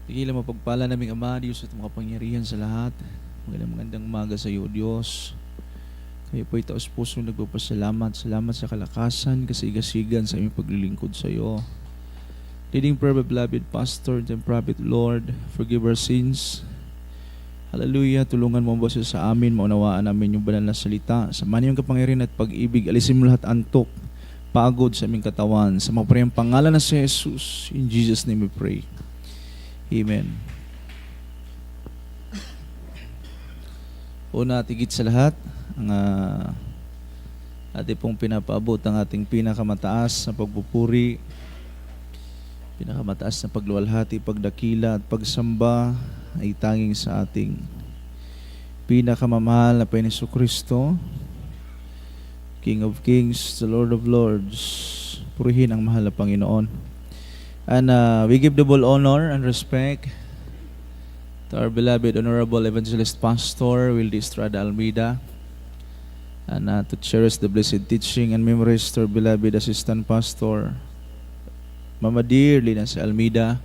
Tigilan mapagpala naming Ama, Diyos at makapangyarihan sa lahat. Magandang umaga sa iyo, Diyos. Kayo po'y taos puso nagpapasalamat. Salamat sa kalakasan, kasigasigan sa aming paglilingkod sa iyo. Leading prayer, beloved Pastor and Prophet, Lord, forgive our sins. Hallelujah, tulungan mo ba sa amin, maunawaan namin yung banal na salita. Samahan yung kapangyarihan at pag-ibig, alisin mo lahat antok, pagod sa aming katawan. Sa mapriyang pangalan na si Jesus, in Jesus' name we pray. Amen. Una at higit sa lahat, ang ating pong pinapaabot ang ating pinakamataas na pagpupuri, pinakamataas na pagluwalhati, pagdakila at pagsamba ay tanging sa ating pinakamamahal na Panginoon Jesucristo, King of Kings, the Lord of Lords. Purihin ang mahal na Panginoon. And we give double honor and respect to our beloved Honorable Evangelist Pastor Wildy Estrada Almeida, and to cherish the blessed teaching and memories to our beloved Assistant Pastor Mama Dear Lina Almeida,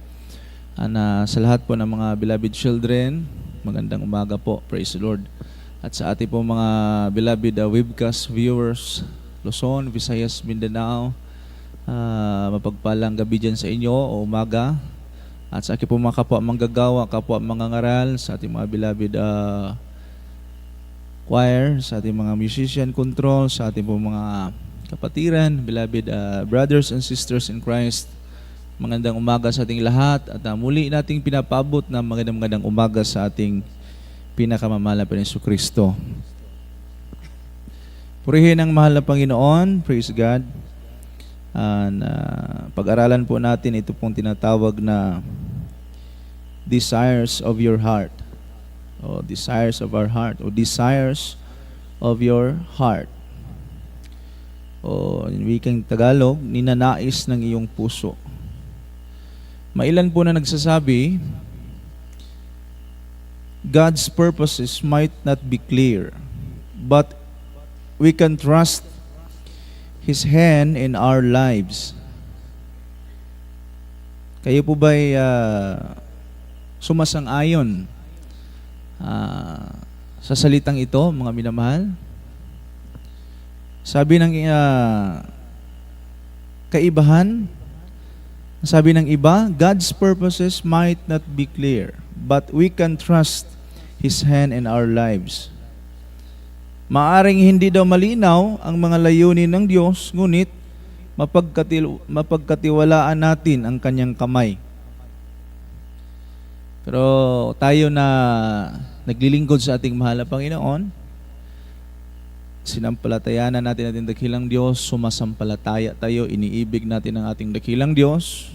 and sa lahat po ng mga beloved children, magandang umaga po, praise the Lord. At sa ating po mga beloved webcast viewers, Luzon, Visayas, Mindanao, mapagpalang gabi dyan sa inyo o umaga. At sa aking po mga kapwa manggagawa, kapwa mangangaral, sa ating mga beloved choir, sa ating mga musician control, sa ating po mga kapatiran, beloved brothers and sisters in Christ, magandang umaga sa ating lahat. At muli nating pinapabot na magandang umaga sa ating pinakamamahal na Panginoon Jesucristo. Purihin ang mahal na Panginoon, praise God. And pag-aralan po natin ito pong tinatawag na desires of your heart, o desires of our heart, o desires of your heart, o in wikang Tagalog, ninanais ng iyong puso. Mailan po na nagsasabi, God's purposes might not be clear, but we can trust His hand in our lives. Kayo po ba'y sumasang-ayon sa salitang ito, mga minamahal? Sabi ng kaibahan, sabi ng iba, God's purposes might not be clear, but we can trust His hand in our lives. Maaring hindi daw malinaw ang mga layunin ng Diyos, ngunit mapagkatiwalaan natin ang Kanyang kamay. Pero tayo na naglilingkod sa ating mahal na Panginoon, sinampalatayanan natin ating dakilang Diyos, sumasampalataya tayo, iniibig natin ang ating dakilang Diyos.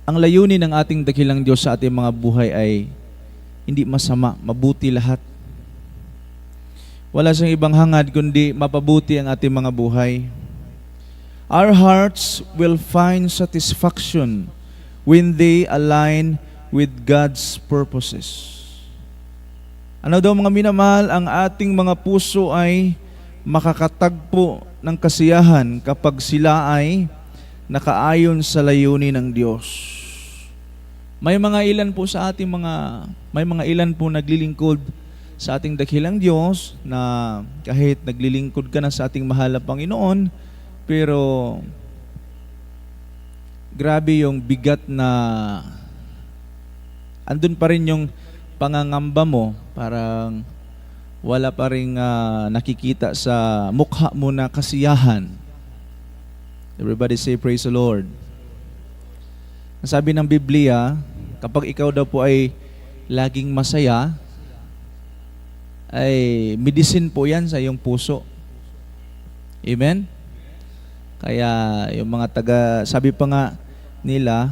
Ang layunin ng ating dakilang Diyos sa ating mga buhay ay hindi masama, mabuti lahat. Wala siyang ibang hangad kundi mapabuti ang ating mga buhay. Our hearts will find satisfaction when they align with God's purposes. Ano daw mga minamahal, ang ating mga puso ay makakatagpo ng kasiyahan kapag sila ay nakaayon sa layunin ng Diyos. May mga ilan po naglilingkod sa ating dakilang Diyos na kahit naglilingkod ka na sa ating mahal na Panginoon, pero grabe yung bigat na andun pa rin yung pangangamba mo, parang wala pa rin nakikita sa mukha mo na kasiyahan. Everybody say praise the Lord. Sabi ng Biblia, kapag ikaw daw po ay laging masaya, ay medicine po yan sa iyong puso. Amen? Kaya yung mga sabi pa nga nila,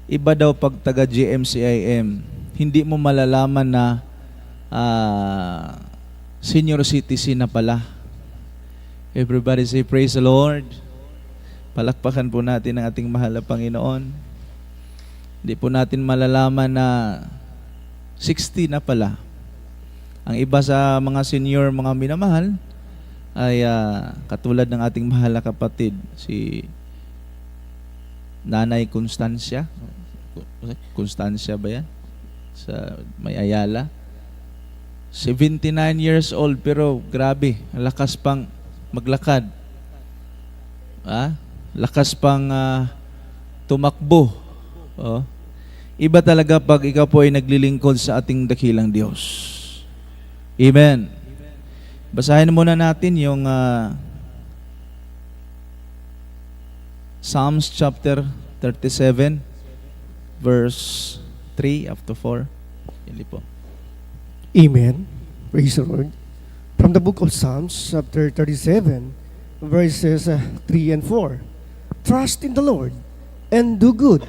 iba daw pag taga GMCIM, hindi mo malalaman na senior citizen na pala. Everybody say praise the Lord. Palakpakan po natin ang ating mahal na Panginoon. Hindi po natin malalaman na 60 na pala. Ang iba sa mga senior, mga minamahal, ay katulad ng ating mahal na kapatid, si Nanay Constancia. Constancia ba yan? Sa may Ayala. 79 years old pero grabe, lakas pang maglakad. Lakas pang tumakbo. Oh. Iba talaga pag ikaw po ay naglilingkod sa ating dakilang Diyos. Amen. Basahin muna natin yung Psalms chapter 37 verse 3 up to 4. Yan po. Amen. Praise the Lord. From the book of Psalms, chapter 37, verses 3 and 4. Trust in the Lord, and do good,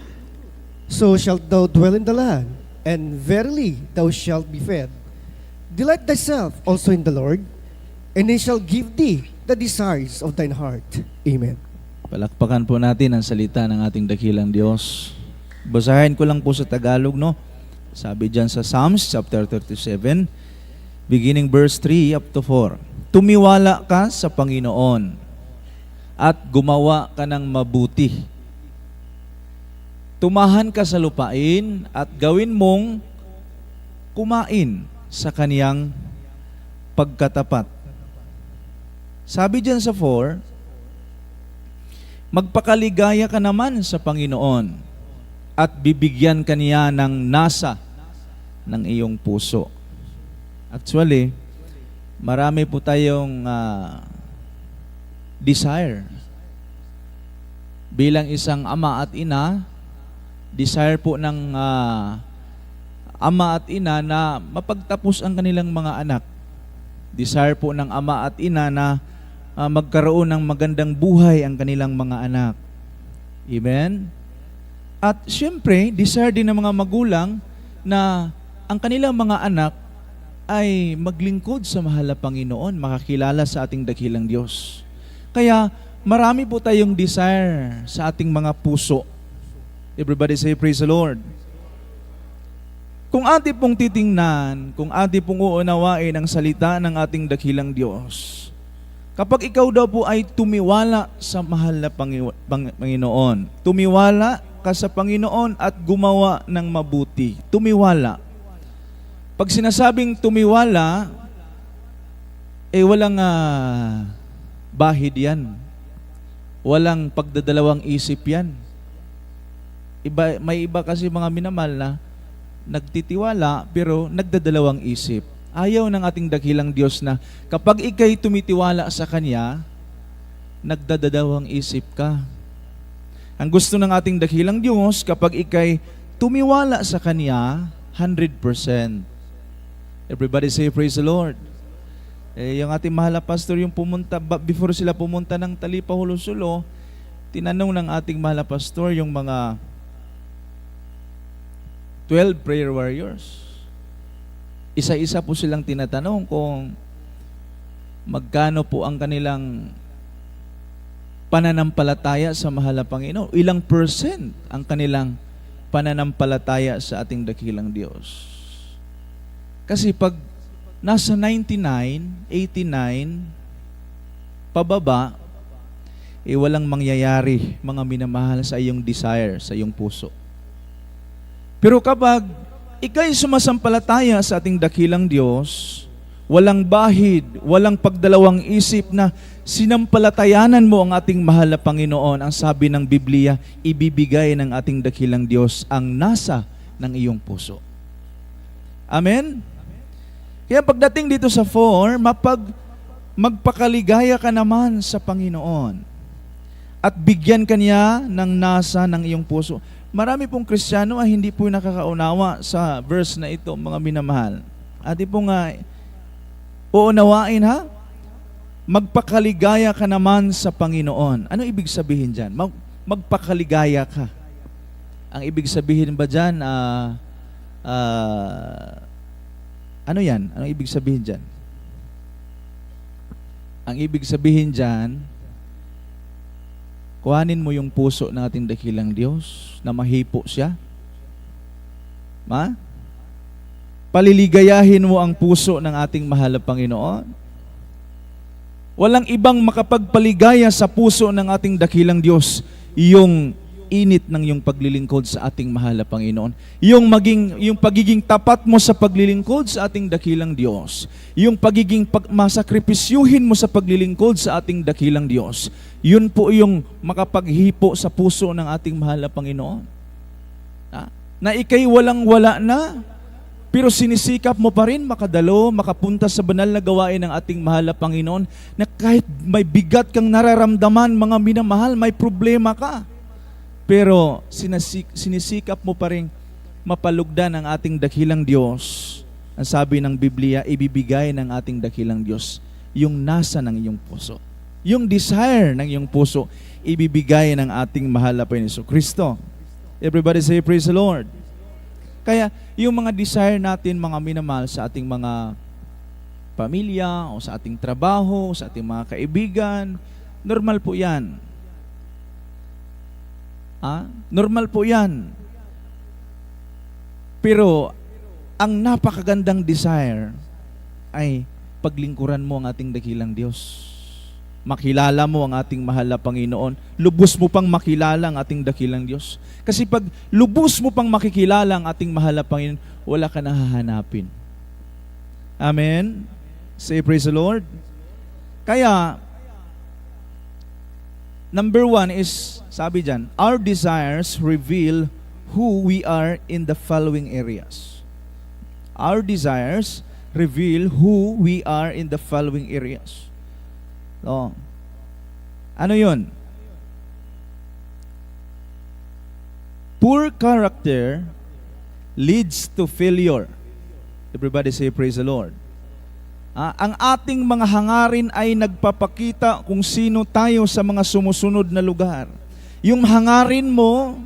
so shalt thou dwell in the land, and verily thou shalt be fed. Delight thyself also in the Lord, and He shall give thee the desires of thine heart. Amen. Palakpakan po natin ang salita ng ating dakilang Diyos. Basahin ko lang po sa Tagalog, no? Sabi dyan sa Psalms chapter 37, beginning verse 3 up to 4. Tumiwala ka sa Panginoon at gumawa ka ng mabuti. Tumahan ka sa lupain at gawin mong kumain sa kaniyang pagkatapat. Sabi dyan sa 4, magpakaligaya ka naman sa Panginoon at bibigyan ka niya ng nasa ng iyong puso. Actually, marami po tayong desire. Bilang isang ama at ina, desire po ng ama at ina na mapagtapos ang kanilang mga anak. Desire po ng ama at ina na magkaroon ng magandang buhay ang kanilang mga anak. Amen? At siyempre, desire din ng mga magulang na ang kanilang mga anak ay maglingkod sa mahal na Panginoon, makakilala sa ating dakilang Diyos. Kaya marami po tayong desire sa ating mga puso. Everybody say, praise the Lord. Kung ating pong titingnan, kung ating pong uunawain ang salita ng ating dakilang Diyos, kapag ikaw daw po ay tumiwala sa mahal na Panginoon, tumiwala ka sa Panginoon at gumawa ng mabuti. Tumiwala. Pag sinasabing tumiwala, walang bahid yan. Walang pagdadalawang isip yan. May iba kasi mga minamahal na nagtitiwala pero nagdadalawang isip. Ayaw ng ating dakilang Diyos na kapag ikay tumitiwala sa Kanya, nagdadalawang isip ka. Ang gusto ng ating dakilang Diyos, kapag ikay tumiwala sa Kanya, 100%. Everybody say, praise the Lord. Yung ating mahal na pastor, yung pumunta, before sila pumunta ng Talipa, Hulusulo, tinanong ng ating mahal na pastor yung mga 12 prayer warriors. Isa-isa po silang tinatanong kung magkano po ang kanilang pananampalataya sa mahal na Panginoon. Ilang percent ang kanilang pananampalataya sa ating dakilang Diyos. Kasi pag nasa 99, 89, pababa, walang mangyayari, mga minamahal, sa iyong desire, sa iyong puso. Pero kapag ika'y sumasampalataya sa ating dakilang Diyos, walang bahid, walang pagdalawang isip na sinampalatayanan mo ang ating mahal na Panginoon. Ang sabi ng Biblia, ibibigay ng ating dakilang Diyos ang nasa ng iyong puso. Amen? Kaya pagdating dito sa 4, magpakaligaya ka naman sa Panginoon at bigyan ka niya ng nasa ng iyong puso. Marami pong Kristiyano ay hindi po nakakaunawa sa verse na ito, mga minamahal. Ati po nga, uunawain ha? Magpakaligaya ka naman sa Panginoon. Ano ibig sabihin dyan? Magpakaligaya ka. Ang ibig sabihin ba dyan, ano yan? Ano ibig sabihin dyan? Ang ibig sabihin dyan, kuhanin mo yung puso ng ating dakilang Diyos na mahipo siya. Paliligayahin mo ang puso ng ating mahal na Panginoon. Walang ibang makapagpaligaya sa puso ng ating dakilang Diyos, yung init ng iyong paglilingkod sa ating mahal na Panginoon. Yung pagiging tapat mo sa paglilingkod sa ating dakilang Diyos. Yung pagiging masakripisyuhin mo sa paglilingkod sa ating dakilang Diyos. Yun po yung makapaghipo sa puso ng ating mahal na Panginoon. Na ikay walang-wala na, pero sinisikap mo pa rin makadalo, makapunta sa banal na gawain ng ating mahal na Panginoon, na kahit may bigat kang nararamdaman, mga minamahal, may problema ka. Pero sinisikap mo pa rin mapalugdan ang ating dakilang Diyos. Ang sabi ng Biblia, ibibigay ng ating dakilang Diyos yung nasa ng iyong puso. Yung desire ng iyong puso, ibibigay ng ating mahal na Panginoon Kristo. Everybody say, praise the Lord. Kaya, yung mga desire natin, mga minamahal, sa ating mga pamilya, o sa ating trabaho, sa ating mga kaibigan, normal po yan. Normal po yan. Pero, ang napakagandang desire ay paglingkuran mo ang ating dakilang Diyos. Makilala mo ang ating mahal na Panginoon. Lubos mo pang makilala ang ating dakilang Diyos. Kasi pag lubos mo pang makikilala ang ating mahal na Panginoon, wala ka nang hahanapin. Amen? Say praise the Lord. Kaya, number 1 is, sabi dyan, our desires reveal who we are in the following areas. Our desires reveal who we are in the following areas. Oh. Ano yun? Poor character leads to failure. Everybody say praise the Lord. Ang ating mga hangarin ay nagpapakita kung sino tayo sa mga sumusunod na lugar. Yung hangarin mo,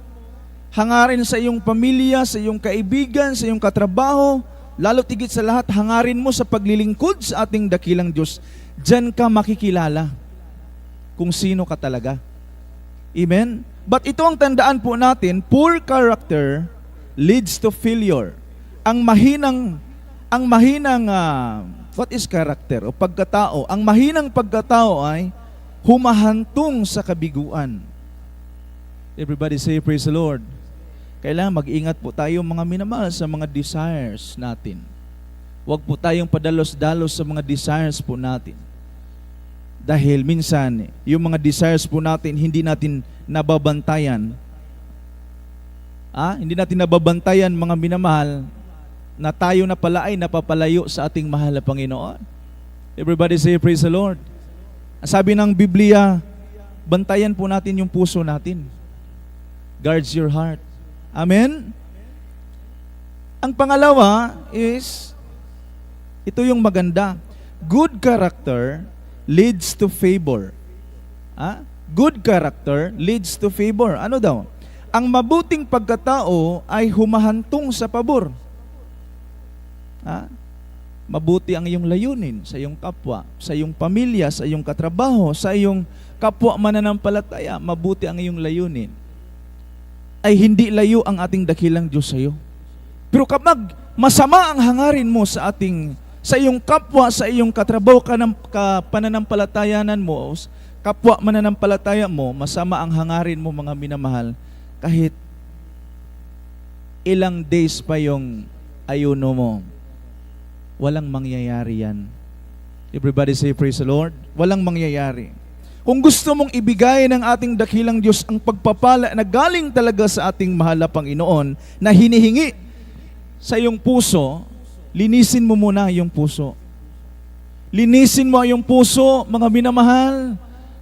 hangarin sa iyong pamilya, sa iyong kaibigan, sa iyong katrabaho, lalo tigit sa lahat, hangarin mo sa paglilingkod sa ating dakilang Diyos. Diyan ka makikilala kung sino ka talaga. Amen? But ito ang tandaan po natin, poor character leads to failure. Ang mahinang what is character? O pagkatao. Ang mahinang pagkatao ay humahantong sa kabiguan. Everybody say praise the Lord. Kailangan mag-ingat po tayo mga minamahal sa mga desires natin. Huwag po tayong padalos-dalos sa mga desires po natin. Dahil minsan, yung mga desires po natin, hindi natin nababantayan. Hindi natin nababantayan, mga minamahal, na tayo na pala ay napapalayo sa ating mahal na Panginoon. Everybody say, praise the Lord. Sabi ng Biblia, bantayan po natin yung puso natin. Guards your heart. Amen? Ang pangalawa is, ito yung maganda. Good character leads to favor. Good character leads to favor. Ano daw? Ang mabuting pagkatao ay humahantong sa pabor. Mabuti ang iyong layunin sa iyong kapwa, sa iyong pamilya, sa iyong katrabaho, sa iyong kapwa mananampalataya. Mabuti ang iyong layunin. Ay hindi layo ang ating dakilang Diyos sa iyo. Pero kapag masama ang hangarin mo sa iyong kapwa, sa iyong katrabaho, pananampalatayanan mo, kapwa mananampalataya mo, masama ang hangarin mo, mga minamahal, kahit ilang days pa yung ayuno mo, walang mangyayari yan. Everybody say praise the Lord. Walang mangyayari. Kung gusto mong ibigay ng ating dakilang Diyos ang pagpapala na galing talaga sa ating mahal na Panginoon, na hinihingi sa iyong puso, linisin mo muna yung puso. Linisin mo ang iyong puso, mga minamahal,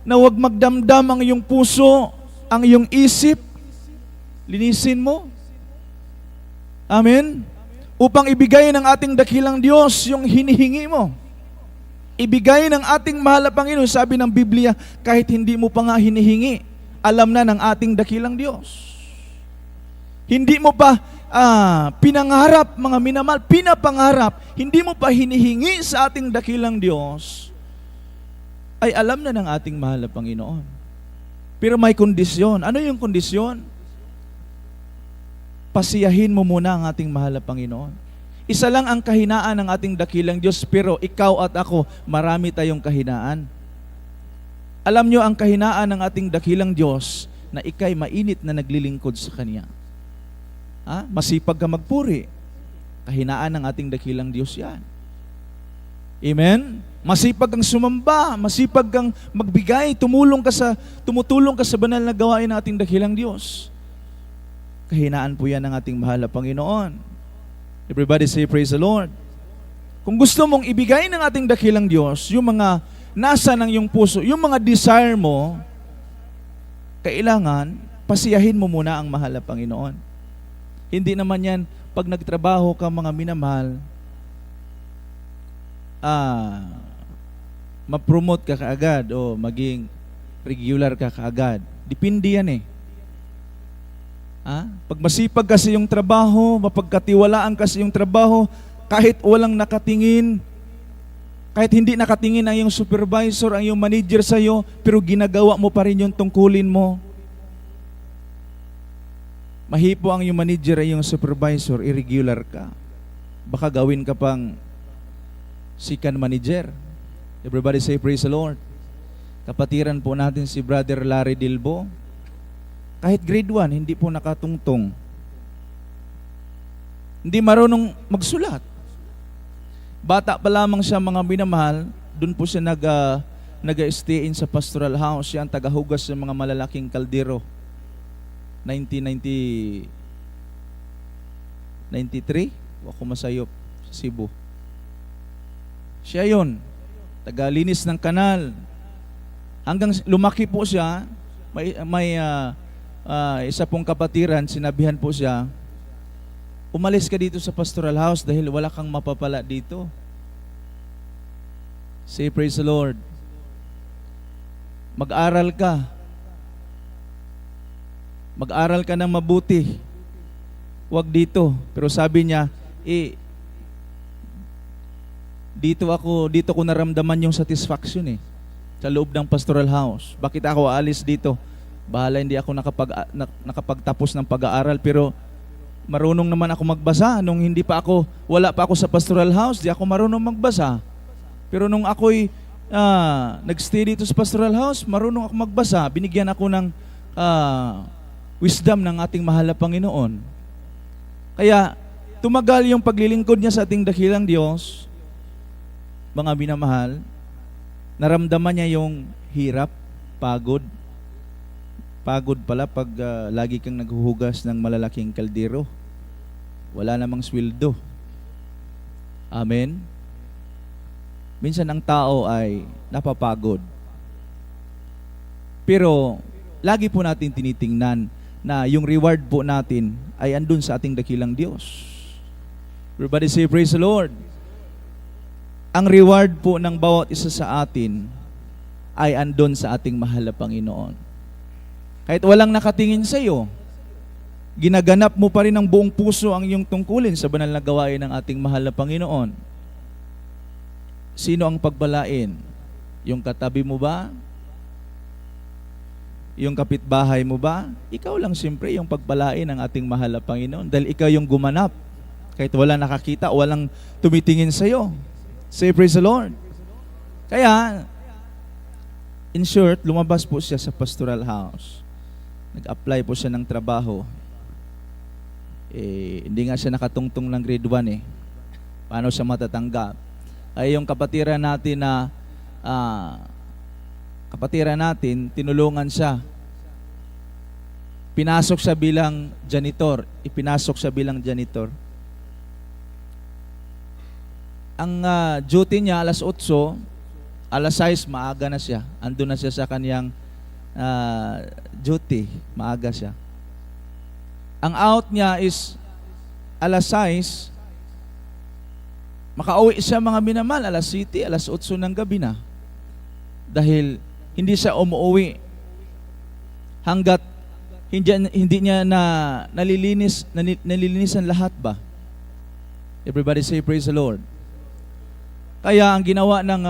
na huwag magdamdam ang iyong puso, ang iyong isip. Linisin mo. Amen? Upang ibigay ng ating dakilang Diyos yung hinihingi mo. Ibigay ng ating mahal na Panginoon, sabi ng Biblia, kahit hindi mo pa nga hinihingi, alam na ng ating dakilang Diyos. Hindi mo pa pinangarap, mga minamahal, pinapangarap, hindi mo pa hinihingi sa ating dakilang Diyos, ay alam na ng ating mahal na Panginoon. Pero may kondisyon. Ano yung kondisyon? Pasiyahin mo muna ang ating mahal na Panginoon. Isa lang ang kahinaan ng ating dakilang Diyos, pero ikaw at ako, marami tayong kahinaan. Alam nyo, ang kahinaan ng ating dakilang Diyos, na ikay mainit na naglilingkod sa Kanya. Masipag ka magpuri. Kahinaan ng ating dakilang Diyos yan. Amen? Masipag kang sumamba, masipag kang magbigay, tumutulong ka sa banal na gawain ng ating dakilang Diyos. Kahinaan po yan ng ating mahal na Panginoon. Everybody say praise the Lord. Kung gusto mong ibigay ng ating dakilang Diyos, yung mga nasa ng iyong puso, yung mga desire mo, kailangan pasiyahin mo muna ang mahal na Panginoon. Hindi naman yan, pag nagtrabaho ka mga minamahal, ma-promote ka kaagad o maging regular ka kaagad. Depende yan eh. Pag masipag kasi yung trabaho, mapagkatiwalaan kasi yung trabaho, kahit walang nakatingin, kahit hindi nakatingin ang iyong supervisor, ang iyong manager sa'yo, pero ginagawa mo pa rin yung tungkulin mo. Mahipo ang iyong manager ay iyong supervisor, irregular ka. Baka gawin ka pang second manager. Everybody say praise the Lord. Kapatiran po natin si Brother Larry Dilbo. Kahit grade 1, hindi po nakatungtong. Hindi marunong magsulat. Bata pa lamang siya mga minamahal, doon po siya nag-stay in sa pastoral house. Siya ang tagahugas ng mga malalaking kaldero. 1993, ako masayop sa Cebu. Siya yun, tagalinis ng kanal. Hanggang lumaki po siya, may isa pong kapatiran, sinabihan po siya, umalis ka dito sa pastoral house dahil wala kang mapapala dito. Say praise the Lord. Mag-aral ka. Mag-aral ka ng mabuti. Huwag dito. Pero sabi niya, dito ko naramdaman yung satisfaction sa loob ng pastoral house. Bakit ako aalis dito? Bahala, hindi ako nakapagtapos ng pag-aaral, pero marunong naman ako magbasa. Nung wala pa ako sa pastoral house, di ako marunong magbasa. Pero nung ako'y nagstay dito sa pastoral house, marunong ako magbasa. Binigyan ako ng wisdom ng ating mahal na Panginoon. Kaya, tumagal yung paglilingkod niya sa ating dakilang Diyos, mga minamahal, naramdaman niya yung hirap, pagod. Pagod pala pag lagi kang naghuhugas ng malalaking kaldero. Wala namang sweldo. Amen? Minsan ang tao ay napapagod. Pero, lagi po natin tinitingnan na yung reward po natin ay andun sa ating dakilang Diyos. Everybody say, praise the Lord. Ang reward po ng bawat isa sa atin ay andun sa ating mahal na Panginoon. Kahit walang nakatingin sa iyo, ginaganap mo pa rin ng buong puso ang iyong tungkulin sa banal na gawain ng ating mahal na Panginoon. Sino ang pagbalain? Yung katabi mo ba? Yung kapitbahay mo ba? Ikaw lang siyempre yung pagbalain ng ating mahal na Panginoon. Dahil ikaw yung gumanap. Kahit wala nakakita, walang tumitingin sa iyo. Say praise the Lord. Kaya, in short, lumabas po siya sa pastoral house. Nag-apply po siya ng trabaho. Hindi nga siya nakatungtong ng grade 1 Paano siya matatanggap? Ay yung kapatiran natin, tinulungan siya. Ipinasok siya bilang janitor. Ang duty niya alas 8, alas 6 maaga na siya. Andun na siya sa kanyang duty, maaga siya. Ang out niya is alas 6, makauwi siya mga minamahal, alas 7, alas 8 ng gabi na. Dahil hindi siya umuwi hanggat hindi niya nalilinisan lahat ba? Everybody say praise the Lord. Kaya ang ginawa ng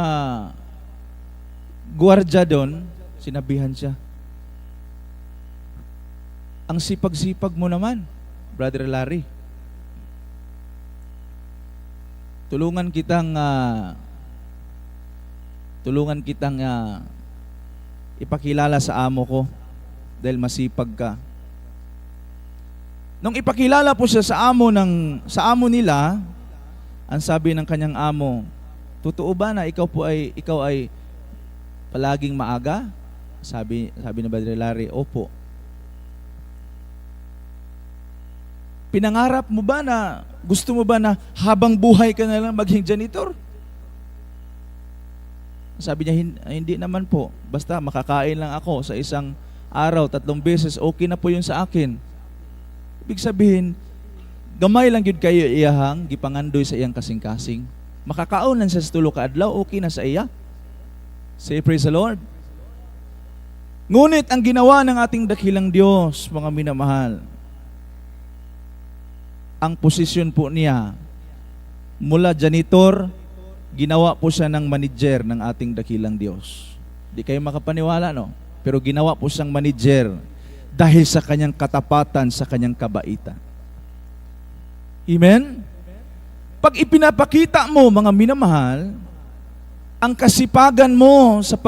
gwardiya doon, sinabihan siya, ang sipag-sipag mo naman, Brother Larry. Tulungan kitang ipakilala sa amo ko dahil masipag ka. Nung ipakilala po siya sa amo nila, ang sabi ng kanyang amo, totoo ba na ikaw ay palaging maaga? Sabi ni Brother Larry, opo. Pinangarap mo ba na, gusto mo ba na habang buhay ka na lang maging janitor? Sabi niya, hindi naman po. Basta makakain lang ako sa isang araw, 3 beses, okay na po yun sa akin. Ibig sabihin, gamay lang yun kayo iyahang, gipangandoy sa iyang kasing-kasing. Makakaon lang sa tulo ka adlaw, okay na sa iya. Say praise the Lord. Ngunit ang ginawa ng ating dakilang Diyos, mga minamahal, ang posisyon po niya, mula janitor, ginawa po siya ng manager ng ating dakilang Diyos. Di kayo makapaniwala, no? Pero ginawa po siyang manager dahil sa kanyang katapatan, sa kanyang kabaitan. Amen? Pag ipinapakita mo, mga minamahal, ang kasipagan mo sa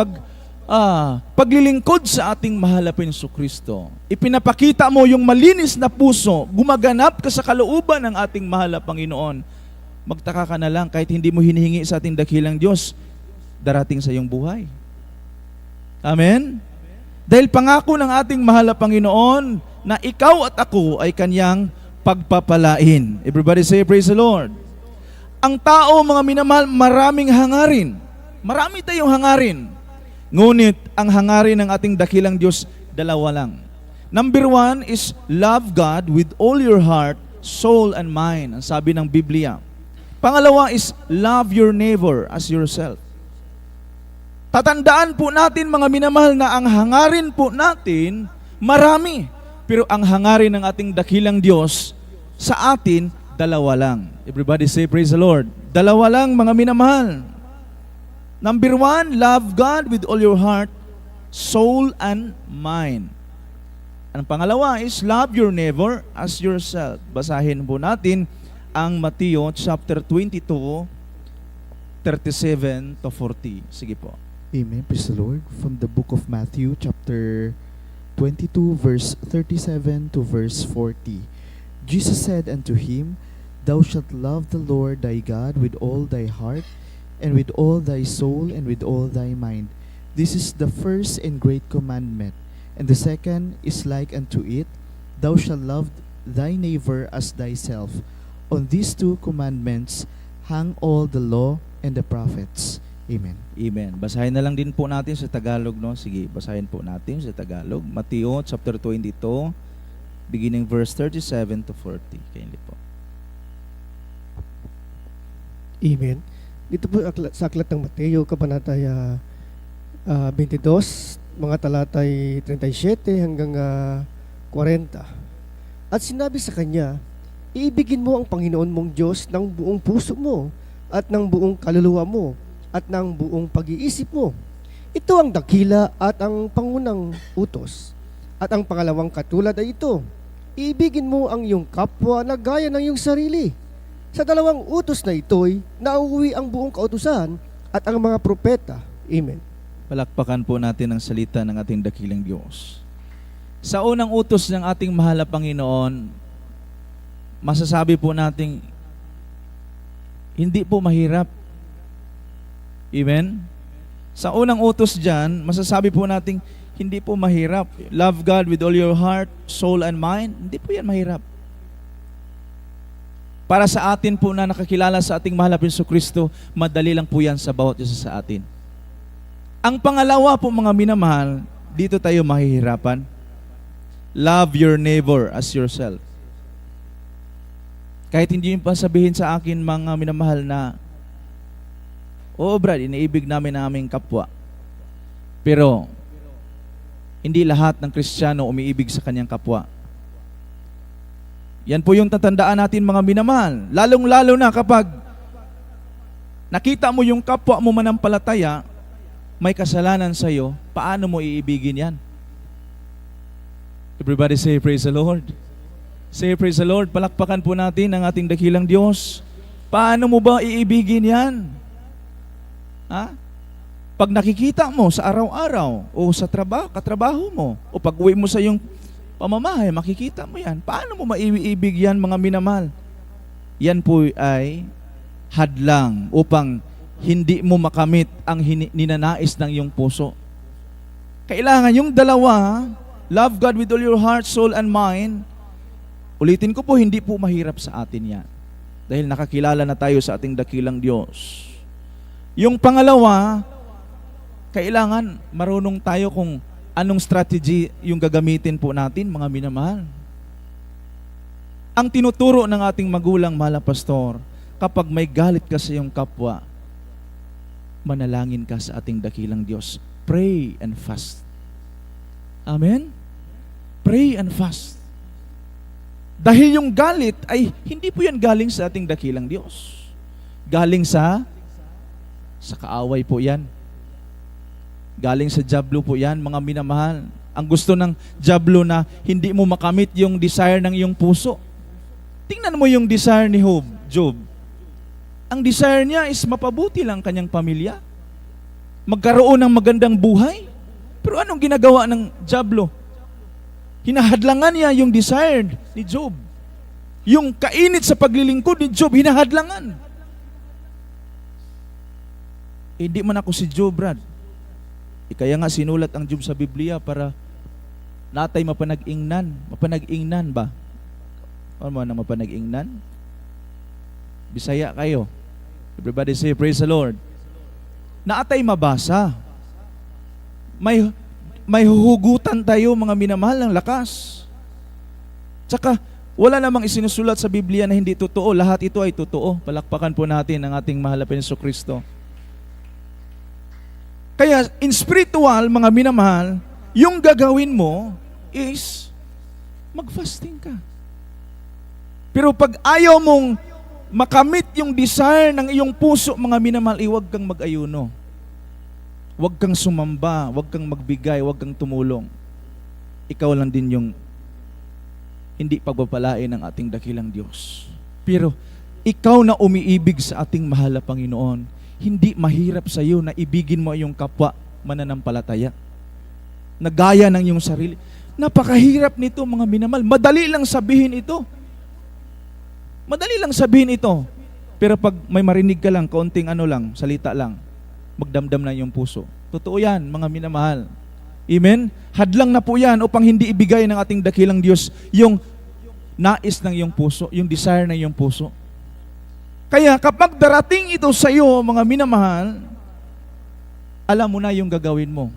paglilingkod sa ating mahal na Jesucristo, ipinapakita mo yung malinis na puso, gumaganap ka sa kalooban ng ating mahal na Panginoon, magtaka ka na lang kahit hindi mo hinihingi sa ating dakilang Diyos, darating sa iyong buhay. Amen? Dahil pangako ng ating mahal na Panginoon na ikaw at ako ay kanyang pagpapalain. Everybody say praise the Lord. Ang tao, mga minamahal, maraming hangarin. Marami tayong hangarin. Ngunit ang hangarin ng ating dakilang Diyos, dalawa lang. Number 1 is love God with all your heart, soul, and mind. Ang sabi ng Biblia. Pangalawa is love your neighbor as yourself. Tatandaan po natin, mga minamahal, na ang hangarin po natin, marami. Pero ang hangarin ng ating dakilang Diyos sa atin, dalawa lang. Everybody say praise the Lord. Dalawa lang, mga minamahal. Number 1, love God with all your heart, soul, and mind. Ang pangalawa is love your neighbor as yourself. Basahin po natin ang Mateo chapter 22, 37 to 40. Sige po. Amen. Praise the Lord. From the book of Matthew chapter 22 verse 37 to verse 40. Jesus said unto him, Thou shalt love the Lord thy God with all thy heart, and with all thy soul, and with all thy mind. This is the first and great commandment. And the second is like unto it, Thou shalt love thy neighbor as thyself. On these 2 commandments hang all the law and the prophets. Amen. Amen. Basahin na lang din po natin sa Tagalog, no? Sige, basahin po natin sa Tagalog. Mateo chapter 22, beginning verse 37 to 40. Kindly po. Amen. Dito po sa aklat ng Mateo, kabanataya 22, mga talatay 37 hanggang 40. At sinabi sa kanya, iibigin mo ang Panginoon mong Diyos ng buong puso mo, at ng buong kaluluwa mo, at ng buong pag-iisip mo. Ito ang dakila at ang pangunang utos. At ang pangalawang katulad ay ito, iibigin mo ang iyong kapwa na gaya ng iyong sarili. Sa dalawang utos na ito'y nauuwi ang buong kautusan at ang mga propeta. Amen. Palakpakan po natin ang salita ng ating dakilang Diyos. Sa unang utos ng ating mahal na Panginoon, masasabi po nating hindi po mahirap. Amen? Sa unang utos dyan, masasabi po nating hindi po mahirap. Love God with all your heart, soul, and mind. Hindi po yan mahirap. Para sa atin po na nakakilala sa ating mahal na Jesucristo, madali lang po yan sa bawat isa sa atin. Ang pangalawa po, mga minamahal, dito tayo mahihirapan. Love your neighbor as yourself. Kahit hindi nyo pa sabihin sa akin, mga minamahal, na oo brad, iniibig namin aming kapwa. Pero hindi lahat ng Kristiyano umiibig sa kanyang kapwa. Yan po yung tatandaan natin, mga minamahal. Lalong-lalo na kapag nakita mo yung kapwa mo manampalataya, may kasalanan sa iyo, paano mo iibigin yan? Everybody say praise the Lord. Say praise the Lord. Palakpakan po natin ang ating dakilang Diyos. Paano mo ba iibigin yan? Ha? Pag nakikita mo sa araw-araw o sa katrabaho mo o pag uwi mo sa iyong pamamahay, makikita mo yan. Paano mo maiibig yan, mga minamahal? Yan po ay hadlang upang hindi mo makamit ang ninanais ng iyong puso. Kailangan yung dalawa, love God with all your heart, soul, and mind. Ulitin ko po, hindi po mahirap sa atin yan. Dahil nakakilala na tayo sa ating dakilang Diyos. Yung pangalawa, kailangan marunong tayo kung anong strategy yung gagamitin po natin, mga minamahal. Ang tinuturo ng ating magulang, mahal na pastor, kapag may galit ka sa iyong kapwa, manalangin ka sa ating dakilang Diyos. Pray and fast. Amen? Pray and fast. Dahil yung galit ay hindi po yan galing sa ating dakilang Diyos. Galing sa kaaway po yan. Galing sa diablo po yan, mga minamahal. Ang gusto ng diablo na hindi mo makamit yung desire ng iyong puso. Tingnan mo yung desire ni Job. Ang desire niya is mapabuti lang kanyang pamilya. Magkaroon ng magandang buhay. Pero anong ginagawa ng diablo? Hinahadlangan niya yung desire ni Job. Yung kainit sa paglilingkod ni Job, hinahadlangan. Hindi man ako si Job, Brad. Kaya nga sinulat ang Job sa Biblia para natay mapanag-ingnan. Mapanag-ingnan ba? Ano man ang mapanag-ingnan? Bisaya kayo. Everybody say, praise the Lord. Naatay mabasa. May huhugutan tayo, mga minamahal, ng lakas. Tsaka, wala namang isinusulat sa Biblia na hindi totoo. Lahat ito ay totoo. Palakpakan po natin ang ating mahal na Jesucristo. Kaya, in spiritual, mga minamahal, yung gagawin mo is mag-fasting ka. Pero pag ayaw mong makamit yung desire ng iyong puso, mga minamahal, huwag kang mag-ayuno. Huwag kang sumamba, huwag kang magbigay, huwag kang tumulong. Ikaw lang din yung hindi pagpapalain ng ating dakilang Diyos. Pero ikaw na umiibig sa ating mahal na Panginoon, hindi mahirap sa iyo na ibigin mo yung kapwa mananampalataya. Nagaya ng iyong sarili. Napakahirap nito, mga minamahal. Madali lang sabihin ito. Madali lang sabihin ito. Pero pag may marinig ka lang, kaunting salita lang, magdamdam na yung puso. Totoo yan, mga minamahal. Amen? Hadlang na po yan upang hindi ibigay ng ating dakilang Diyos yung nais ng iyong puso, yung desire ng iyong puso. Kaya kapag darating ito sa iyo, mga minamahal, alam mo na yung gagawin mo.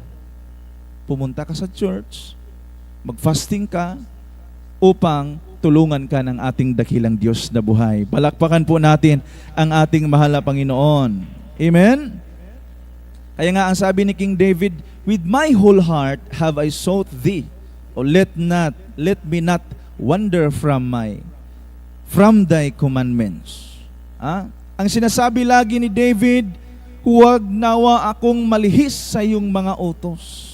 Pumunta ka sa church, mag-fasting ka, upang tulungan ka ng ating dakilang Diyos na buhay. Palakpakan po natin ang ating mahal na Panginoon. Amen? Kaya nga ang sabi ni King David, with my whole heart have I sought thee, o let me not wander from thy commandments. Ang sinasabi lagi ni David, huwag nawa akong malihis sa iyong mga utos.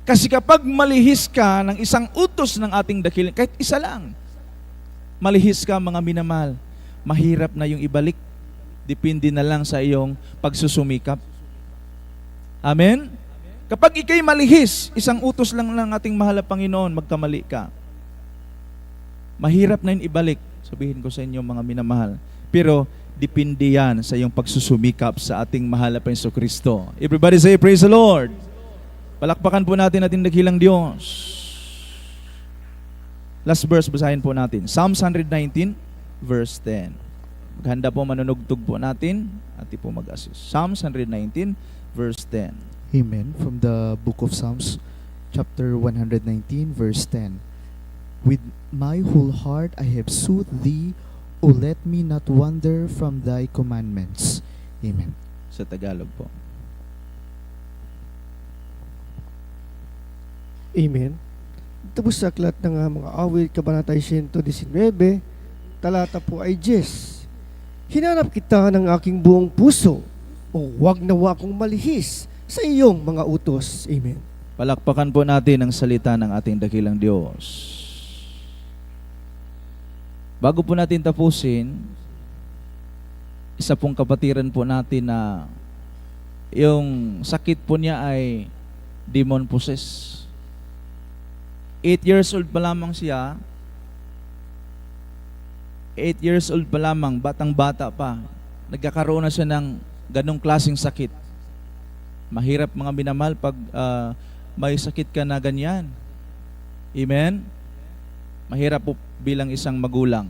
Kasi kapag malihis ka ng isang utos ng ating dakilang, kahit isa lang, malihis ka, mga minamahal, mahirap na yung ibalik. Depende na lang sa iyong pagsusumikap. Amen? Kapag ikay malihis, isang utos lang ng ating mahal na Panginoon, magkamali ka. Mahirap na yun ibalik. Sabihin ko sa inyo, mga minamahal. Pero, depende yan sa iyong pagsusumikap sa ating mahal na Jesucristo. Everybody say, praise the Lord. Palakpakan po natin ating dakilang Diyos. Last verse, basahin po natin. Psalms 119, verse 10. Maghanda po, manunugtog po natin at po mag-assist. Psalms 119, verse 10. Amen. From the book of Psalms, chapter 119, verse 10. With my whole heart I have sought thee, O let me not wander from thy commandments. Amen. Sa Tagalog po. Amen. Tapos sa aklat ng mga awit, Kabanata 119, talata po ay 10. Hinanap kita ng aking buong puso, o huwag nawa akong malihis sa iyong mga utos. Amen. Palakpakan po natin ang salita ng ating dakilang Diyos. Bago po natin tapusin, isa pong kapatiran po natin na yung sakit po niya ay demon possessed. 8 years old pa lamang siya. 8 years old pa lamang, batang-bata pa. Nagkakaroon na siya ng ganong klaseng sakit. Mahirap mga minamahal pag may sakit ka na ganyan. Amen? Mahirap po bilang isang magulang.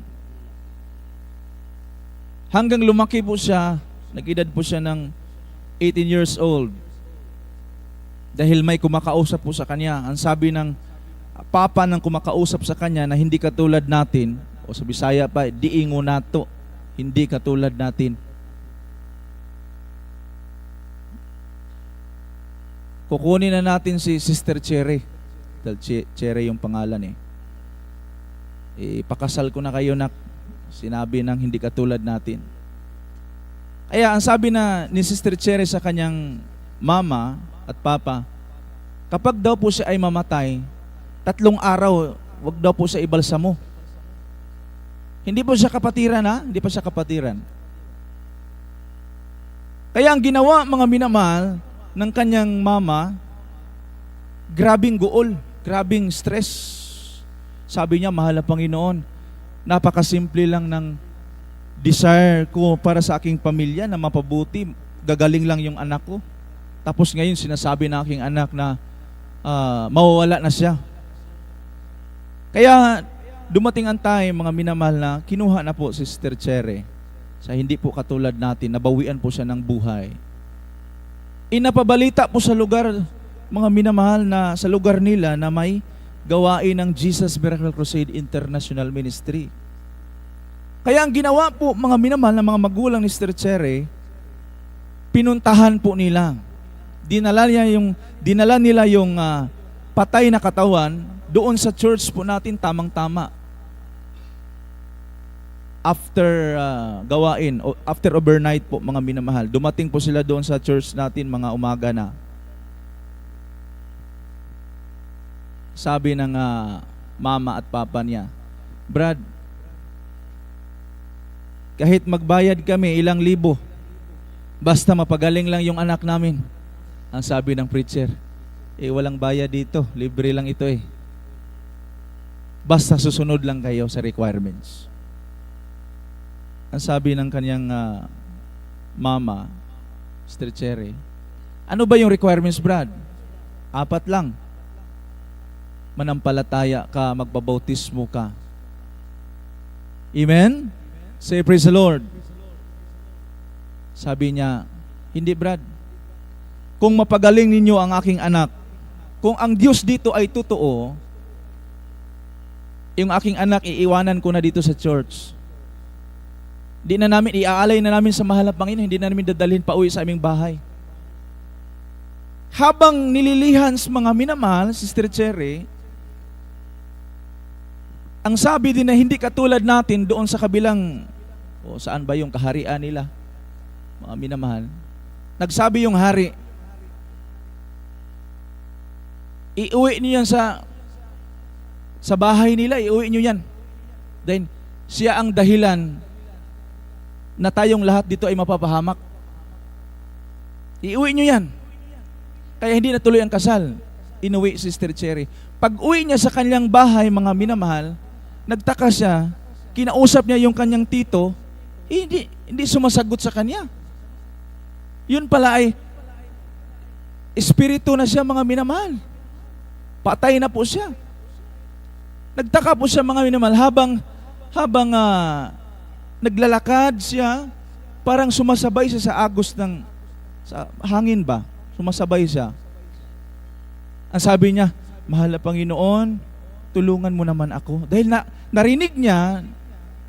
Hanggang lumaki po siya, nag-edad po siya ng 18 years old. Dahil may kumakausap po sa kanya. Ang sabi ng papa ng kumakausap sa kanya na hindi katulad natin, o sa Bisaya pa, diingo nato, hindi katulad natin. Kukunin na natin si Sister Cherry. Dahil Cherry yung pangalan eh. Ipakasal ko na kayo na sinabi ng hindi katulad natin. Kaya ang sabi na ni Sister Cherry sa kanyang mama at papa, kapag daw po siya ay mamatay, 3 araw, wag daw po siya ibalsamo. Hindi po siya kapatiran ha? Hindi pa siya kapatiran. Kaya ang ginawa mga minamahal ng kanyang mama, grabing guol, grabing stress. Sabi niya, mahal na Panginoon, napakasimple lang ng desire ko para sa aking pamilya na mapabuti. Gagaling lang yung anak ko. Tapos ngayon sinasabi ng aking anak na mawawala na siya. Kaya dumating ang time, mga minamahal, na kinuha na po si Sister Cherry sa hindi po katulad natin, nabawian po siya ng buhay. Inapabalita po sa lugar, mga minamahal, na sa lugar nila na may gawain ng Jesus Miracle Crusade International Ministry. Kaya ang ginawa po, mga minamahal, na mga magulang ni Sister Cherry, pinuntahan po nila. Dinala nila yung patay na katawan doon sa church po natin, tamang-tama. After gawain, after overnight po, mga minamahal, dumating po sila doon sa church natin mga umaga na. Sabi ng mama at papa niya, Brad, kahit magbayad kami 1,000, basta mapagaling lang yung anak namin. Ang sabi ng preacher, walang bayad dito, libre lang ito eh. Basta susunod lang kayo sa requirements. Ang sabi ng kanyang mama, Sister Cherry, ano ba yung requirements, Brad? 4 lang. Manampalataya ka, magbabautismo ka. Amen? Say praise the Lord. Sabi niya, hindi Brad. Kung mapagaling ninyo ang aking anak, kung ang Diyos dito ay totoo, yung aking anak iiwanan ko na dito sa church. Iaalay na namin sa mahal na Panginoon, hindi na namin dadalhin pa uwi sa aming bahay. Habang nililihan sa mga minamahal, Sister Cherry, ang sabi din na hindi katulad natin doon sa kabilang, saan ba yung kaharian nila, mga minamahal, nagsabi yung hari, iuwi niyo yan sa bahay nila, iuwi niyo yan. Then, siya ang dahilan na tayong lahat dito ay mapapahamak. Iuwi nyo yan. Kaya hindi natuloy ang kasal. Inuwi si Sister Cherry. Pag uwi niya sa kanyang bahay, mga minamahal, nagtaka siya, kinausap niya yung kanyang tito, hindi sumasagot sa kanya. Yun pala ay espiritu na siya, mga minamahal. Patay na po siya. Nagtaka po siya, mga minamahal, habang naglalakad siya, parang sumasabay siya sa agos sa hangin ba? Sumasabay siya. Ang sabi niya, mahal na Panginoon, tulungan mo naman ako. Dahil narinig niya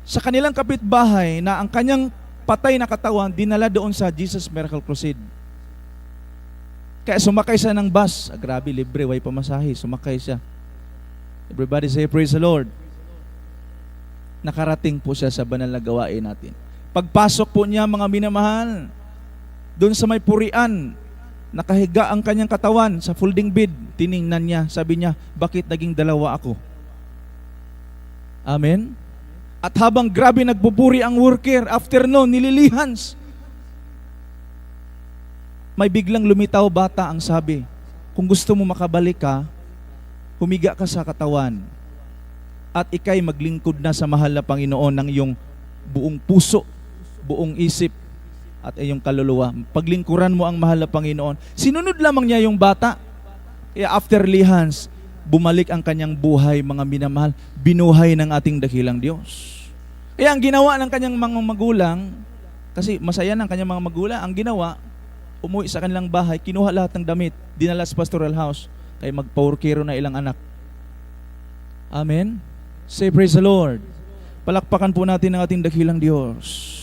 sa kanilang kapitbahay na ang kanyang patay na katawan dinala doon sa Jesus Miracle Crusade. Kaya sumakay siya ng bus. Grabe, libre, way pamasahe. Sumakay siya. Everybody say, praise the Lord. Nakarating po siya sa banal na gawain natin. Pagpasok po niya, mga minamahal, doon sa may purian, nakahiga ang kanyang katawan sa folding bed, tiningnan niya, sabi niya, bakit naging 2 ako? Amen? At habang grabe nagpupuri ang worker, after noon, nililihans. may biglang lumitaw bata ang sabi, kung gusto mo makabalik ka, humiga ka sa katawan at ikay maglingkod na sa mahal na Panginoon ng iyong buong puso, buong isip at iyong kaluluwa. Paglingkuran mo ang mahal na Panginoon. Sinunod lamang niya yung bata. After lihans, bumalik ang kanyang buhay, mga minamahal, binuhay ng ating dakilang Diyos. Kaya ang ginawa ng kanyang mga magulang, kasi masaya ng kanyang mga magulang, ang ginawa, umuwi sa kanilang bahay, kinuha lahat ng damit, dinala sa pastoral house, kaya magpaurkero na ilang anak. Amen? Say praise the Lord. Palakpakan po natin ang ating dakilang Diyos.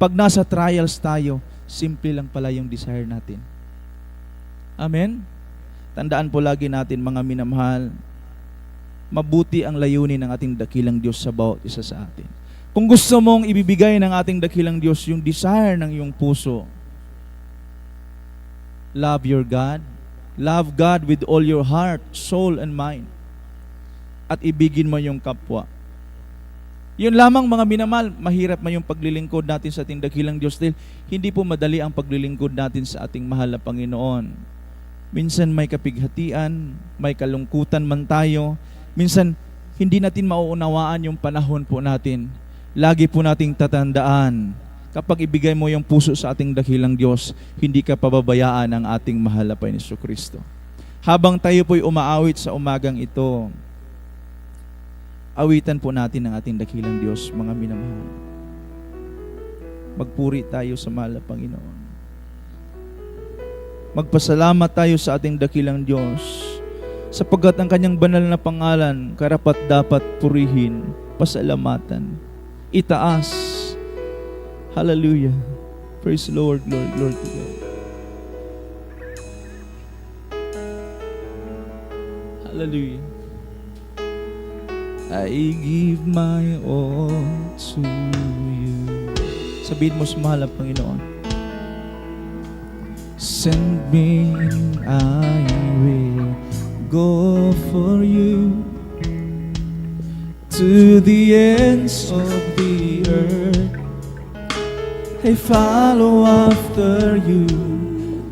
Pag nasa trials tayo, simple lang pala yung desire natin. Amen? Tandaan po lagi natin, mga minamahal, mabuti ang layunin ng ating dakilang Diyos sa bawat isa sa atin. Kung gusto mong ibibigay ng ating dakilang Diyos yung desire ng iyong puso, love your God, love God with all your heart, soul, and mind, at ibigin mo yung kapwa. Yun lamang, mga minamahal, mahirap man yung paglilingkod natin sa ating dakilang Diyos dahil hindi po madali ang paglilingkod natin sa ating mahal na Panginoon. Minsan may kapighatian, may kalungkutan man tayo, minsan hindi natin mauunawaan yung panahon po natin. Lagi po nating tatandaan, kapag ibigay mo yung puso sa ating dakilang Diyos, hindi ka pababayaan ng ating mahal na Panginoon Jesucristo. Habang tayo po'y umaawit sa umagang ito, awitan po natin ang ating dakilang Diyos, mga minamahal. Magpuri tayo sa mahal na Panginoon. Magpasalamat tayo sa ating dakilang Diyos, sapagkat ang kanyang banal na pangalan, karapat dapat purihin, pasalamatan, itaas. Hallelujah. Praise the Lord, Lord to God. Hallelujah. I give my all to you. Sabihin mo sa mahal na Panginoon, send me and I will go for you to the ends of the earth. I follow after you.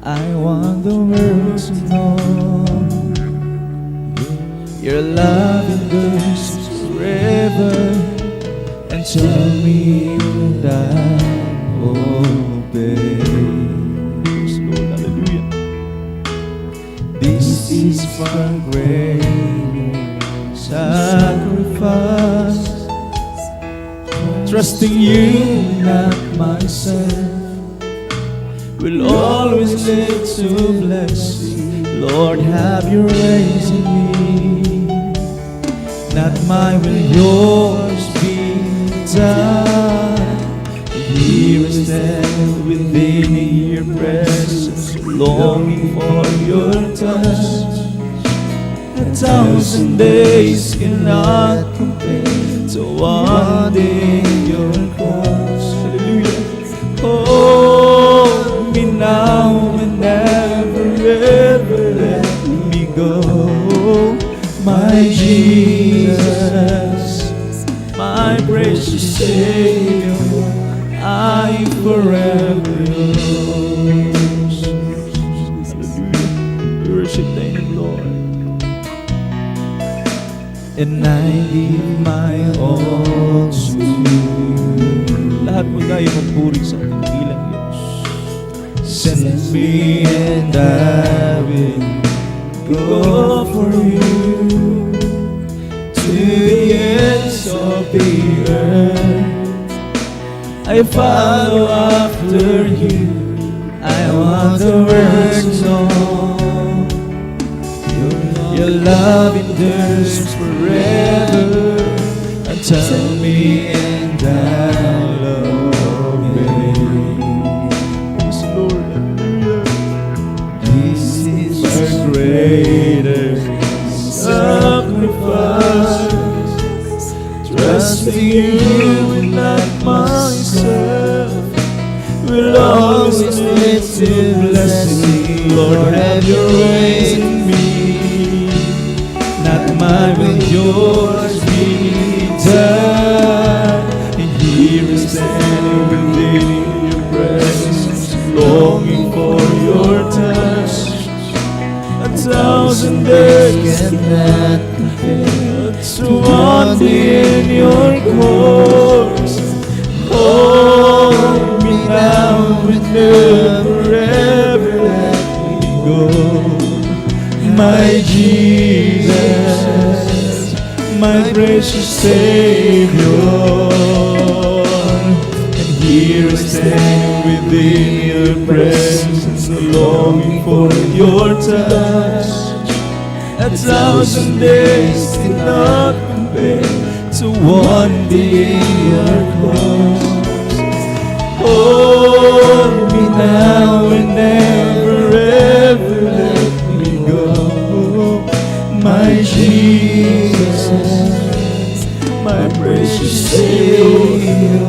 I want the world to know your love endures forever, and tell me that obey. Yes, Lord, hallelujah. This is far greater sacrifice, trusting you, not myself, will always live to bless you. Lord, have your ways in me. Not my will, yours be done. Here I stand within your presence, longing for your touch. 1,000 days cannot compare to one day in your course. Hallelujah. Hold me now and never ever let me go. My Jesus, my precious Savior, I forever yours. Hallelujah. Worship the name, Lord. And I give my all to you. Lahat po tayo magpuri sa ating dakilang Diyos. Send me and I will go for you to the ends of the earth. I follow after you. I want the world to know your love endures forever. And tell me and I'll obey. Yes, Lord, hallelujah. This is a greater sacrifice, trusting you and not myself, will always live to bless me. Lord, have your way in me. Not my will, yours be done. And here I stand within your presence, longing never ever let me go. My Jesus, my precious Savior. And here I stand within your presence, longing for your touch. 1,000 days cannot compare to one day in your cross. Hold me now and never ever let me go. My Jesus, my precious Savior,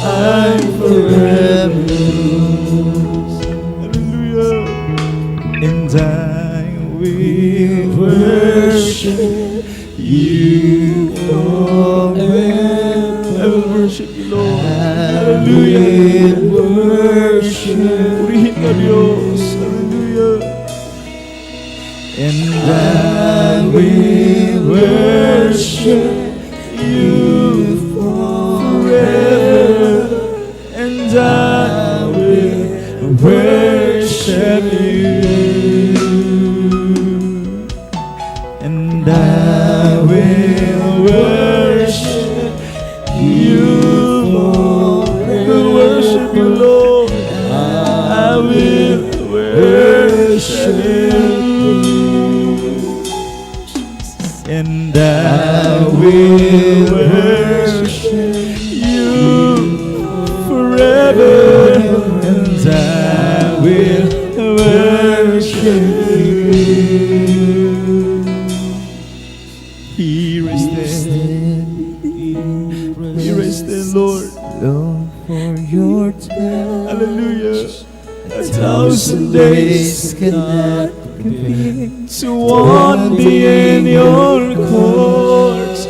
I'm forever yours. Hallelujah. And I will worship you forever. I will worship you, Lord. Hallelujah. Worship. Purihin ka, Diyos. Hallelujah. And I will worship you forever. And I will worship you. And I will worship you. I will worship you, Lord. I will worship you. And I will worship you forever. And I will worship you. Here I stand. Here I stand, Lord. Long for your touch. Hallelujah. 1,000 days cannot to one day in your courts.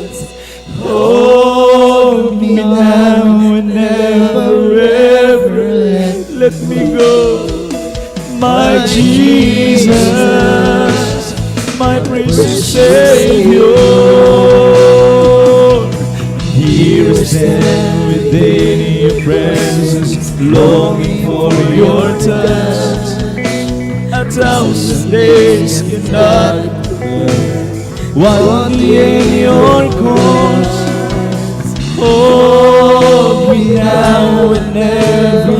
Hold me now and never ever let me go. My Jesus, my precious Savior. Here I stand within your presence, longing for your touch. 1,000 days cannot one day in your courts. Hold me now and never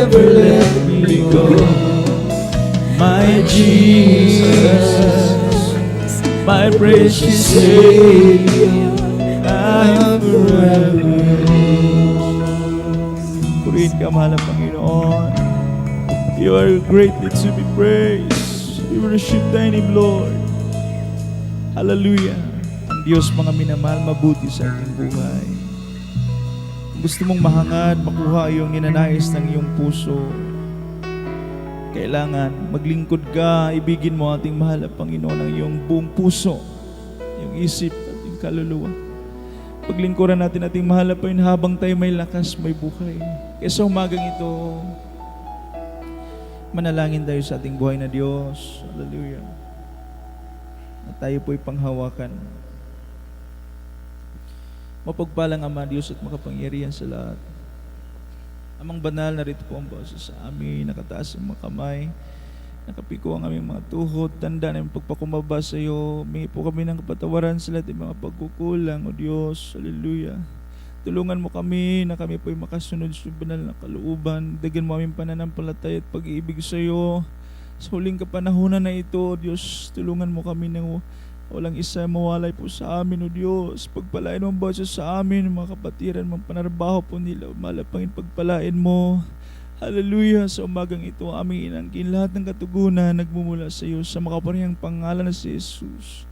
ever let me go. My Jesus, my precious Savior, I'm forever yours. Purihin ka, mahal na Panginoon. You are greatly to be praised. We worship thy name, Lord. Hallelujah. Ang Diyos, mga minamahal, mabuti sa ating buhay. Kung gusto mong mahangad, makuha yung ninanais ng iyong puso, kailangan maglingkod ka, ibigin mo ating mahal na Panginoon ng iyong buong puso, yung isip at yung kaluluwa. Paglingkuran natin ating mahal na Panginoon habang tayo may lakas, may buhay. Kaya sa umagang ito, manalangin tayo sa ating buhay na Diyos. Hallelujah. At tayo po'y panghawakan. Mapagpalang Ama, Diyos at makapangyarihan sa lahat. Amang banal, narito po ang boses sa amin, nakataas ang mga kamay, nakapiko ang aming mga tuhod, tanda na yung pagpakumaba sa iyo. May po kami ng kapatawaran sa lahat ng mga pagkukulang, O Diyos. Hallelujah. Tulungan mo kami na kami po'y makasunod sa banal na kalooban. Dagan mo aming pananampalataya at pag-ibig sa iyo. Sa huling kapanahunan na ito, O Diyos, tulungan mo kami nang walang isa mawalay po sa amin, O Diyos. Pagpalain mo ang boses sa amin, mga kapatiran, mga panarbaho po nila, malapangin pagpalain mo. Hallelujah. Sa umagang ito, aming inangkin lahat ng katugunan nagmumula sa iyo sa makaparehang pangalan na si Jesus.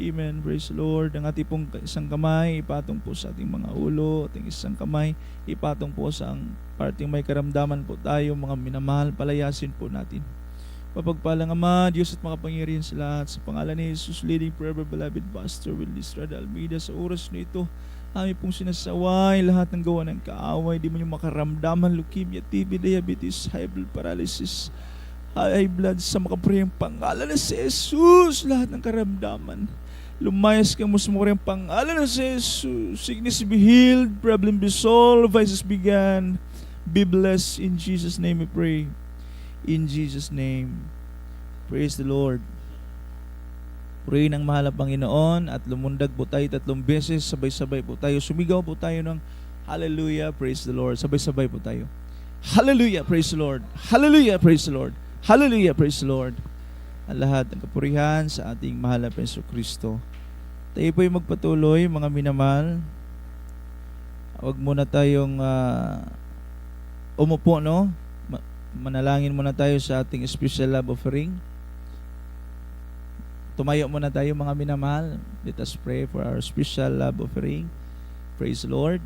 Amen. Praise the Lord. Ang ating pong isang kamay, ipatong po sa ating mga ulo. Ating isang kamay, ipatong po sa ang parting may karamdaman po tayo, mga minamahal, palayasin po natin. Papagpalang Ama, Diyos at makapangyarihan sa lahat, sa pangalan ni Jesus, leading forever beloved Pastor Will Estrada Almeida, sa oras na ito, amin pong sinasaway lahat ng gawa ng kaaway, di mo yung makaramdaman, leukemia, TB, diabetes, high blood paralysis, high blood, sa makaparehang pangalan na si Jesus, lahat ng karamdaman. Lumayas ka mo sa makaparehang pangalan na si Jesus. Sickness be healed, problem be solved, vices be gone. Be blessed in Jesus' name we pray. In Jesus' name. Praise the Lord. Pray ng mahal na Panginoon at lumundag po tayo 3 beses. Sabay-sabay po tayo. Sumigaw po tayo ng hallelujah, praise the Lord. Sabay-sabay po tayo. Hallelujah, praise the Lord. Hallelujah, praise the Lord. Hallelujah, praise the Lord. Ang lahat ng kapurihan sa ating mahal na Kristo. Tayo po'y magpatuloy, mga minamahal. Huwag muna tayong umupo, no? Manalangin muna tayo sa ating special love offering. Tumayo muna tayo, mga minamahal. Let us pray for our special love offering. Praise the Lord.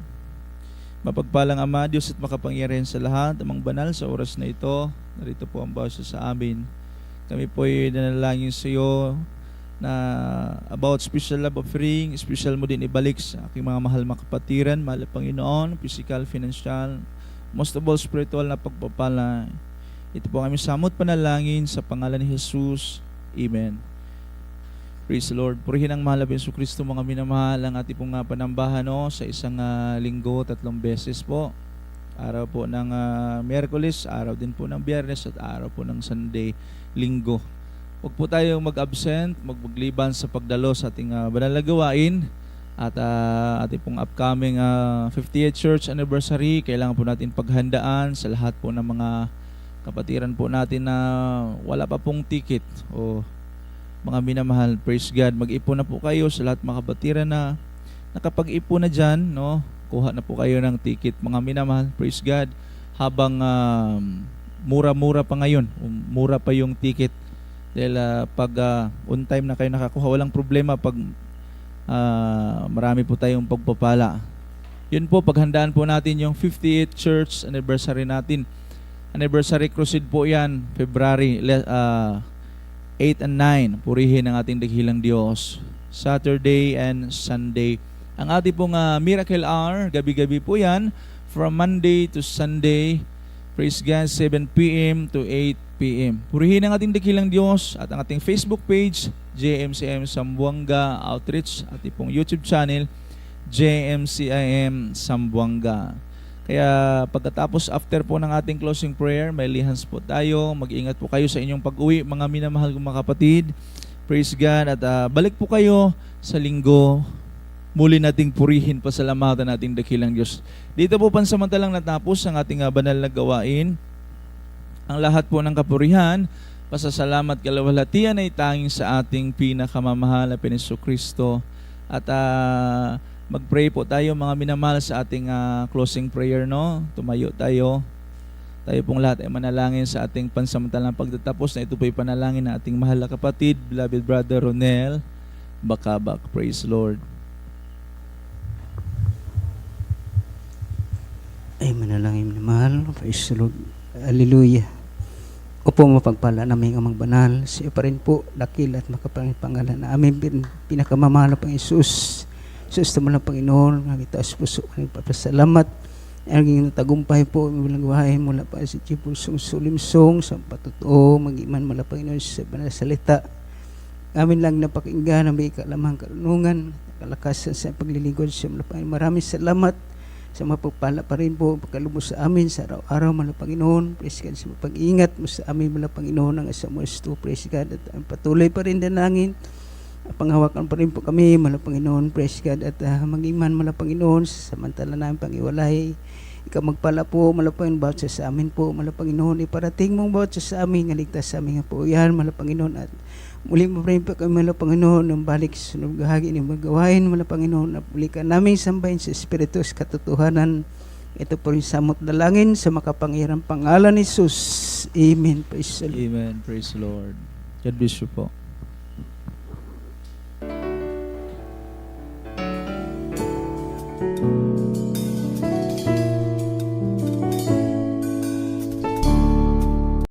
Mapagpalang Ama, Diyos at makapangyarihan sa lahat, amang banal sa oras na ito. Narito po ang bawsa sa amin. Kami po ay nanalangin sa iyo na about special love offering. Special mo din ibalik sa aking mga mahal mga kapatiran, mahal na Panginoon, physical, financial, most of all spiritual na pagpapala. Ito po kami samot panalangin sa pangalan ni Jesus. Amen. Praise the Lord. Purihin ang mahal na Yesu Kristo, mga minamahal, ang ating pong panambahan sa isang linggo, 3 beses po. Araw po ng Miyerkules, araw din po ng Biyernes, at araw po ng Sunday, linggo. Huwag po tayong mag-absent, magliban sa pagdalo sa ating banal na gawain at ating pong upcoming 50th church anniversary. Kailangan po natin paghandaan sa lahat po ng mga kapatiran po natin na wala pa pong ticket o mga minamahal. Praise God. Mag-ipon na po kayo sa lahat mga kapatiran na nakapag-ipon na dyan, no? Kuha na po kayo ng ticket, mga minamahal. Praise God. Habang mura-mura pa ngayon, mura pa yung ticket. Dahil pag on time na kayo nakakuha, walang problema pag marami po tayong pagpapala. Yun po, paghandaan po natin yung 58th church anniversary natin. Anniversary crusade po yan, February 8 and 9, purihin ang ating dakilang Diyos. Saturday and Sunday. Ang ating pong Miracle Hour, gabi-gabi po yan, from Monday to Sunday. Praise God, 7 p.m. to 8 p.m. Purihin ang ating dakilang Diyos at ang ating Facebook page, JMCM Sambuanga Outreach, at pong YouTube channel, JMCIM Sambuanga. Kaya pagkatapos, after po ng ating closing prayer, may lihans po tayo. Mag-ingat po kayo sa inyong pag-uwi, mga minamahal kong mga kapatid. Praise God. At balik po kayo sa linggo. Muli nating purihin, pasalamatan nating dakilang Diyos. Dito po pansamantalang natapos ang ating banal na gawain. Ang lahat po ng kapurihan, pasasalamat, kalawalhatian ay tanging sa ating pinakamamahal na Jesu Kristo. At mag-pray po tayo, mga minamahal, sa ating closing prayer, no? Tumayo tayo. Tayo pong lahat ay manalangin sa ating pansamantalang pagtatapos na ito po'y panalangin na ating mahal na kapatid, beloved brother Ronel Bakabak. Praise Lord. Ay manalangin na mahal. Praise the Lord. Hallelujah. Opo, mapagpala namin amang banal. Siya pa rin po, dakil at makapangit pangalan na aming pinakamamahal na pang Isus. Sus, tama lang Panginoon, nagitaas puso, nagpapasalamat. Ang tagumpay po, walang wahay mula pa sa Chipulsong Sulimsong, sa patutuo, mag-iman mula Panginoon sa banal salita. Amin lang napakinggan na may kalamang karunungan, kalakasan sa paglilingkod sa mula Panginoon. Maraming salamat sa mapagpala pa rin po, pagkalubos sa amin sa araw-araw mula Panginoon. Praise God sa pag-ingat mo sa amin mula Panginoon ang asa mo ito. Praise God, at patuloy pa rin danangin. Panghawakan pa rin po kami, mala Panginoon, praise God, at mag-iman, mala Panginoon, samantala namin pangiwalay. Ikaw magpala po, mala Panginoon, bawat sa amin po, mala Panginoon, iparating mong bawat sa amin, ngaligtas sa amin nga po yan, mala Panginoon, at muli mo rin po kami, mala Panginoon, ng balik sa sunod gahagi ng magawain, mala Panginoon, at muli ka namin sambahin sa Espiritu sa katotohanan. Ito po rin samot dalangin sa makapangyarang pangalan ni Jesus. Amen. Praise the Lord. Amen. Praise the Lord. God bless you po.